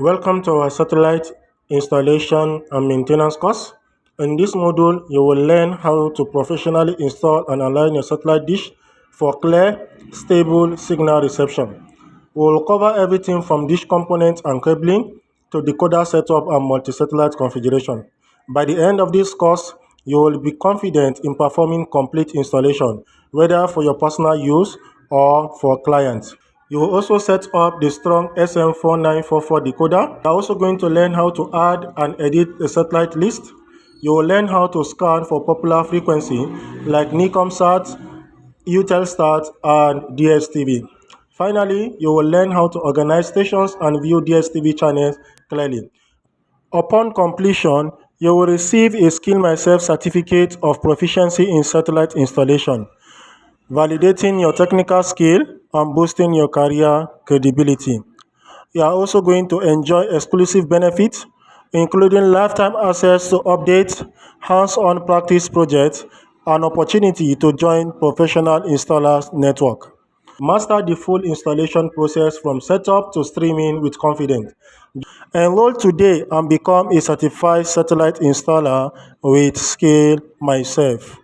Welcome to our satellite installation and maintenance course. In this module, you will learn how to professionally install and align your satellite dish for clear, stable signal reception. We will cover everything from dish components and cabling to decoder setup and multi-satellite configuration. By the end of this course, you will be confident in performing complete installation, whether for your personal use or for clients. You will also set up the strong SM4944 decoder. You are also going to learn how to add and edit a satellite list. You will learn how to scan for popular frequency like Nicomsat, Eutelsat, and DSTV. Finally, you will learn how to organize stations and view DSTV channels clearly. Upon completion, you will receive a Skill Myself certificate of proficiency in satellite installation, validating your technical skill and boosting your career credibility. You are also going to enjoy exclusive benefits, including lifetime access to updates, hands-on practice projects, and opportunity to join professional installers network. Master the full installation process from setup to streaming with confidence. Enroll today and become a certified satellite installer with Scale Myself.